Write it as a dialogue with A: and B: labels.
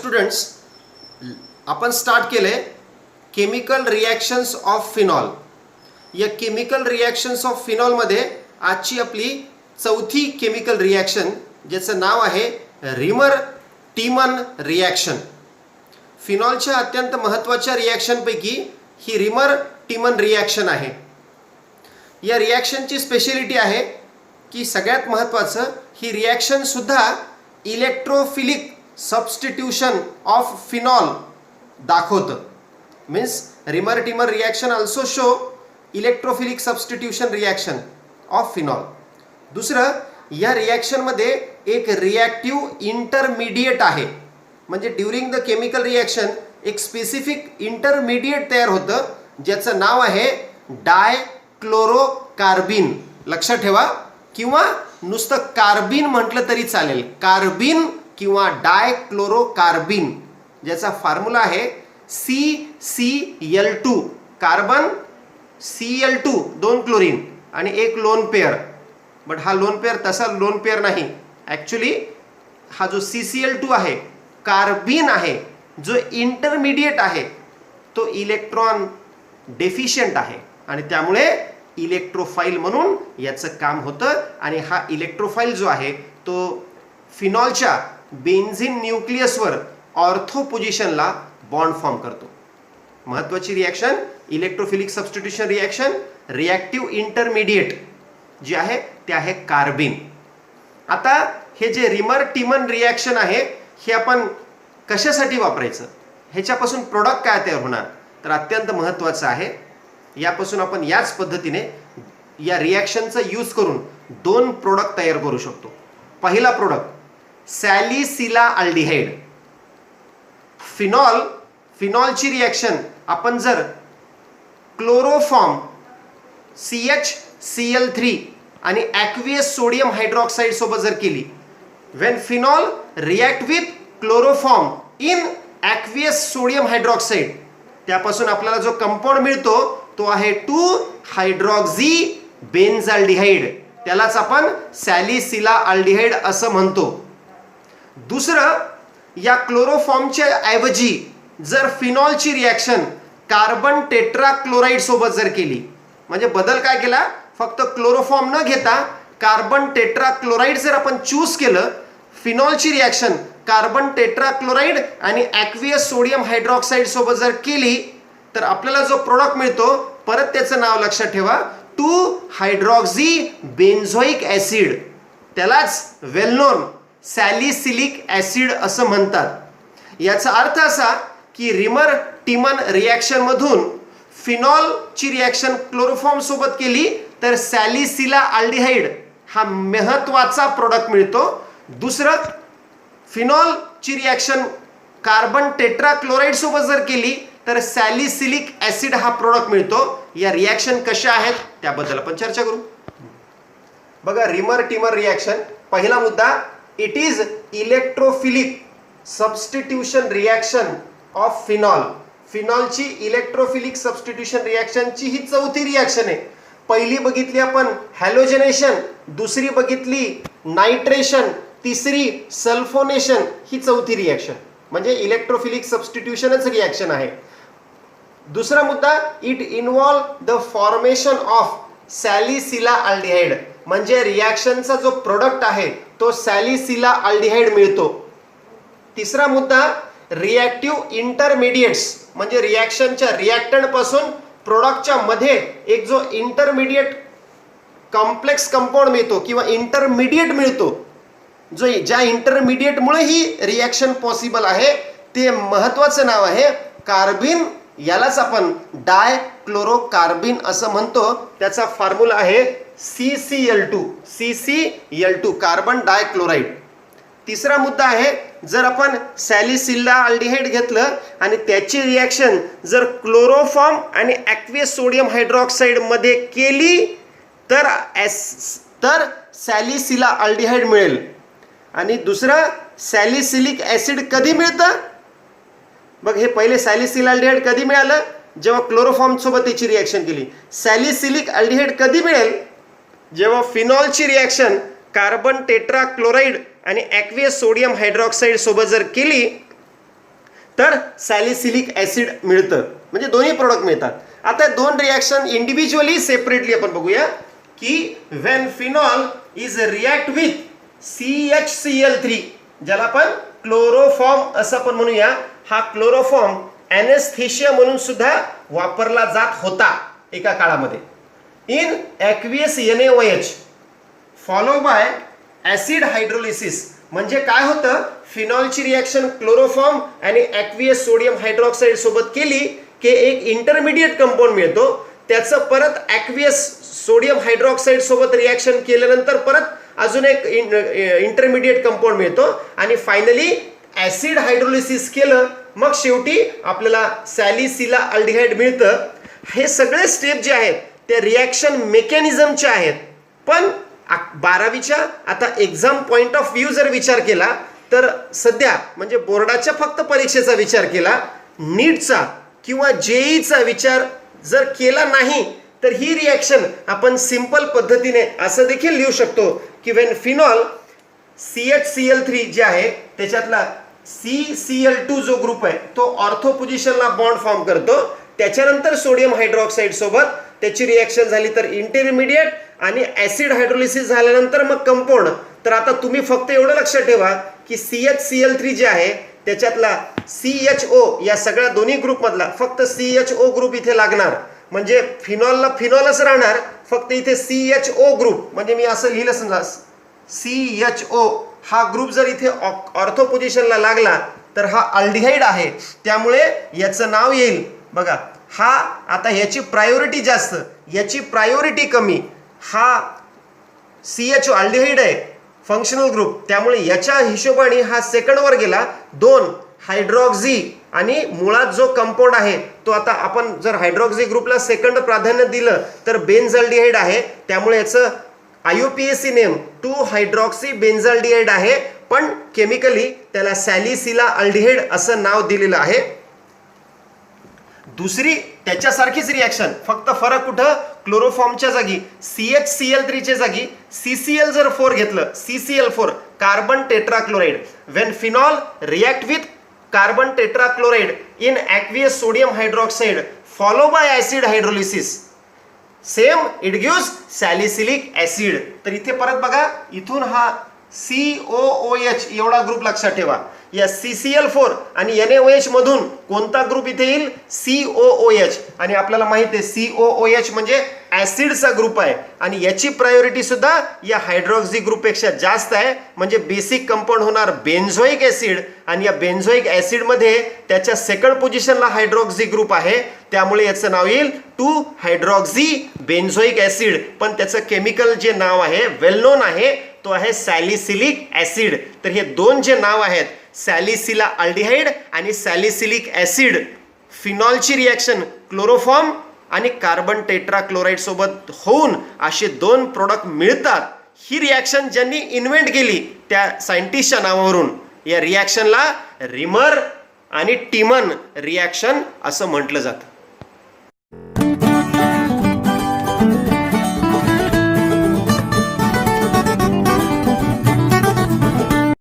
A: Students, आपण start केले chemical reactions of phenol. या केमिकल रिॲक्शन्स ऑफ फिनॉलमध्ये आजची आपली चौथी केमिकल रिॲक्शन ज्याचं नाव आहे रिमर टीमन रिॲक्शन. फिनॉलच्या अत्यंत महत्त्वाच्या रिॲक्शनपैकी ही रिमर टीमन रिॲक्शन आहे. या रिॲक्शनची स्पेशलिटी आहे की सगळ्यात महत्त्वाचं ही रिॲक्शन सुद्धा इलेक्ट्रोफिलिक सबस्टिट्यूशन ऑफ फिनॉल दाखवतं. Means reamer teamer reaction also show electrophilic substitution reaction of phenol. दुसरं, या रिॲक्शनमध्ये एक रिॲक्टिव्ह इंटरमिडिएट आहे. म्हणजे ड्युरिंग द केमिकल रिॲक्शन एक स्पेसिफिक इंटरमिडिएट तयार होतं ज्याचं नाव आहे डायक्लोरोकार्बिन. लक्षात ठेवा, किंवा नुसतं कार्बिन म्हटलं तरी चालेल. कार्बिन किंवा डायक्लोरोकार्बिन, ज्याचा फॉर्म्युला आहे CCl2. कार्बन Cl2 2 क्लोरीन आणि एक लोन पेअर. बट हा लोन पेअर तसा लोन पेअर नाही. ॲक्च्युली हा जो CCl2 आहे कार्बिन आहे, जो इंटरमिडिएट आहे, तो इलेक्ट्रॉन डेफिशियंट आहे आणि त्यामुळे इलेक्ट्रोफाईल म्हणून याचं काम होतं. आणि हा इलेक्ट्रोफाईल जो आहे तो फिनॉलच्या बेन्झिन न्यूक्लियसवर ऑर्थो पोझिशनला बॉन्ड फॉर्म करतो. महत्त्वाची reaction electrophilic substitution reaction. Reactive intermediate जे आहे ते आहे कार्बिन. आता हे जे रिमर टीमन रिॲक्शन आहे हे आपण कशासाठी वापरायचं, ह्याच्यापासून प्रोडक्ट काय तयार होणार, तर अत्यंत महत्त्वाचं आहे. यापासून आपण याच पद्धतीने या रिॲक्शनचा यूज करून 2 प्रोडक्ट तयार करू शकतो. पहिला प्रोडक्ट सॅलिसिलाअल्डिहाइड. फिनॉलची रिॲक्शन आपण जर क्लोरोफॉर्म CHCl3 आणि ॲक्वियस सोडियम हायड्रॉक्साईड सोबत जर केली, when phenol react with chloroform in aqueous sodium hydroxide, त्यापासून आपल्याला जो कंपाऊंड मिळतो तो आहे 2 हायड्रॉक्झी बेन्झाल्डिहाइड. त्यालाच आपण सॅलिसिलाअल्डिहाइड असं म्हणतो. दुसरं, या क्लोरोफॉर्मच्या ऐवजी जर फिनॉलची रिॲक्शन कार्बन टेट्राक्लोराईड सोबत जर केली, म्हणजे बदल काय केला, फक्त क्लोरोफॉर्म न घेता कार्बन टेट्राक्लोराईड जर आपण चूज केलं, फिनॉलची रिॲक्शन कार्बन टेट्राक्लोराईड आणि ॲक्वियस सोडियम हायड्रॉक्साईड सोबत जर केली, तर आपल्याला जो प्रोडक्ट मिळतो, परत त्याचं नाव लक्षात ठेवा, 2 हायड्रॉक्झी बेन्झोइक ॲसिड. त्यालाच वेल नोन सॅलिसिलिक ॲसिड असं म्हणतात. याचा अर्थ असा की रिमर टीमन रिॲक्शन मधून फिनॉलची रिॲक्शन क्लोरोफॉर्म सोबत केली तर सॅलिसिलाअल्डिहाइड हा महत्त्वाचा प्रोडक्ट मिळतो. दुसरं, फिनॉलची रिॲक्शन कार्बन टेट्राक्लोराईड सोबत जर केली तर सॅलिसिलिक ॲसिड हा प्रोडक्ट मिळतो. या रिॲक्शन कशा आहेत त्याबद्दल आपण चर्चा करू. बघा, रिमर टीमर रिॲक्शन, पहिला मुद्दा, it is electrophilic substitution reaction of phenol. फिनॉलची इलेक्ट्रोफिलिक सबस्टिट्यूशन रिॲक्शनची ही चौथी रिॲक्शन आहे. पहिली बघितली आपण हॅलोजनेशन, दुसरी बघितली नायट्रेशन, तिसरी सल्फोनेशन, ही चौथी रिॲक्शन म्हणजे इलेक्ट्रोफिलिक सबस्टिट्यूशनच रिॲक्शन आहे. दुसरा मुद्दा, it involve the formation of salicylaldehyde, म्हणजे रिॲक्शनचा जो प्रोडक्ट आहे तो सॅलिसिलाअल्डिहाइड मिळतो. तिसरा मुद्दा, रिॲक्टिव्ह इंटरमिडिएट्स, म्हणजे रिॲक्शनच्या रिॲक्टंट पासून प्रोडक्टच्या मध्ये एक जो इंटरमिडिएट कॉम्प्लेक्स कंपाऊंड मिळतो किंवा इंटरमिडिएट मिळतो, जो ज्या इंटरमिडिएटमुळे ही रिॲक्शन पॉसिबल आहे, ते महत्त्वाचं नाव आहे कार्बिन. यालाच आपण डायक्लोरोकार्बिन असं म्हणतो. त्याचा फॉर्म्युला आहे CCl2 कार्बन डायक्लोराईड. तिसरा मुद्दा आहे, जर आपण सॅलिसिलाअल्डिहाइड घेतलं आणि त्याची रिॲक्शन जर क्लोरोफॉर्म आणि ॲक्वियस सोडियम हायड्रॉक्साईड मध्ये केली तर सॅलिसिलाअल्डिहाइड मिळेल. आणि दुसरं, सॅलिसिलिक ॲसिड कधी मिळतं, बघ, हे पहिले सॅलिसिलाअल्डिहाइड कधी मिळालं, जेव्हा क्लोरोफॉर्म सोबत त्याची रिॲक्शन केली. सॅलिसिलिक अल्डिहाइड कधी मिळेल, जेव्हा फिनॉलची रिॲक्शन कार्बन टेट्राक्लोराईड आणि ॲक्वियस सोडियम हायड्रॉक्साईड सोबत जर केली तर सॅलिसिलिक ॲसिड मिळतं, म्हणजे दोन्ही प्रोडक्ट मिळतात. आता दोन रिॲक्शन इंडिव्हिज्युअली सेपरेटली आपण बघूया की when phenol is react with CHCl3, ज्याला आपण क्लोरोफॉर्म असं आपण म्हणूया. हा क्लोरोफॉर्म ॲनेस्थेशिया म्हणून सुद्धा वापरला जात होता एका काळामध्ये. In aqueous NaOH follow by acid hydrolysis. म्हणजे काय होतं, फिनॉलची रिॲक्शन क्लोरोफॉर्म आणि ॲक्वियस सोडियम हायड्रॉक्साईड सोबत केली की एक इंटरमिडिएट कंपाऊंड मिळतो. त्याचं परत ॲक्वियस सोडियम हायड्रॉक्साईड सोबत रिॲक्शन केल्यानंतर परत अजून एक इंटरमिडिएट कंपाऊंड मिळतो आणि फायनली ॲसिड हायड्रोलिसिस केलं, मग शेवटी आपल्याला सॅलिसिला अल्डिहाइड मिळतं. हे सगळे स्टेप जे आहेत ते रिॲक्शन मेकॅनिझमचे आहेत. पण 12वीच्या आता एक्झाम पॉइंट ऑफ व्ह्यू जर विचार केला तर सध्या म्हणजे बोर्डाच्या फक्त परीक्षेचा विचार केला, नीटचा किंवा JEEचा विचार जर केला नाही तर ही रिॲक्शन आपण सिंपल पद्धतीने असं देखील लिहू शकतो की व्हेन फिनॉल CHCl3 जे आहे त्याच्यातला CCl2 जो ग्रुप आहे तो ऑर्थो पोझिशनला बॉन्ड फॉर्म करतो. त्याच्यानंतर सोडियम हायड्रॉक्साईड सोबत त्याची रिॲक्शन झाली तर इंटरमिडिएट आणि ॲसिड हायड्रोलिसिस झाल्यानंतर मग कंपाऊंड. तर आता तुम्ही फक्त एवढं लक्षात ठेवा की CHCl3 जे आहे त्याच्यातला CHO या सगळ्या दोन्ही ग्रुपमधला फक्त CHO ग्रुप इथे लागणार. म्हणजे फिनॉलला फिनॉलच राहणार, फक्त इथे CHO ग्रुप. म्हणजे मी असं लिहिलं समजा CHO हा ग्रुप जर इथे ऑर्थो पोझिशनला लागला तर हा अल्डिहाइड आहे, त्यामुळे याचं नाव येईल बघा. हा आता याची प्रायोरिटी जास्त, याची प्रायोरिटी कमी. हा CHO अल्डिहाइड आहे फंक्शनल ग्रुप, त्यामुळे याच्या हिशोबाने हा सेकंडवर गेला. 2 हायड्रॉक्झी आणि मुळात जो कंपाऊंड आहे तो आता आपण जर हायड्रॉक्झी ग्रुपला सेकंड प्राधान्य दिलं तर बेन्झाल्डिहाइड आहे, त्यामुळे याचं IUPAC नेम 2 हायड्रॉक्सी बेन्झाल्डिहाइड आहे. पण केमिकली त्याला सॅलिसिला अल्डिहाइड असं नाव दिलेलं आहे. दुसरी त्याच्यासारखीच रिॲक्शन, फक्त फरक कुठं, क्लोरोफॉर्मच्या जागी CHCl3 च्या जागी CCl जर 4 घेतलं, CCl4 carbon tetrachloride. When phenol react with carbon tetrachloride in aqueous sodium hydroxide follow by acid hydrolysis same it gives salicylic acid. तर इथे परत बघा, इथून हा COOH एवढा ग्रुप लक्षात ठेवा. या CCl4 आणि NaOH मधून कोणता ग्रुप इथे येईल, COOH. आणि आपल्याला माहिती आहे COOH म्हणजे ॲसिडचा ग्रुप आहे आणि याची प्रायोरिटी सुद्धा या हायड्रॉक्सी ग्रुपपेक्षा जास्त आहे. म्हणजे बेसिक कंपाऊंड होणार बेन्झोइक ॲसिड आणि या बेन्झोइक ॲसिडमध्ये त्याच्या सेकंड पोझिशनला हायड्रॉक्सी ग्रुप आहे, त्यामुळे याचं नाव येईल 2 हायड्रॉक्सी बेन्झोइक ॲसिड. पण त्याचं केमिकल जे नाव आहे वेल नोन आहे तो आहे सॅलिसिलिक ॲसिड. तर हे दोन जे नाव आहेत सॅलिसिला अल्डिहाइड आणि सॅलिसिलिक ॲसिड, फिनॉलची रिॲक्शन क्लोरोफॉर्म आणि कार्बन टेट्राक्लोराइड सोबत होऊन असे 2 प्रोडक्ट मिळतात. ही रिॲक्शन ज्यांनी इन्व्हेंट केली त्या सायंटिस्टच्या नावावरून या रिॲक्शनला रिमर आणि टिमन रिॲक्शन असं म्हटलं जातं.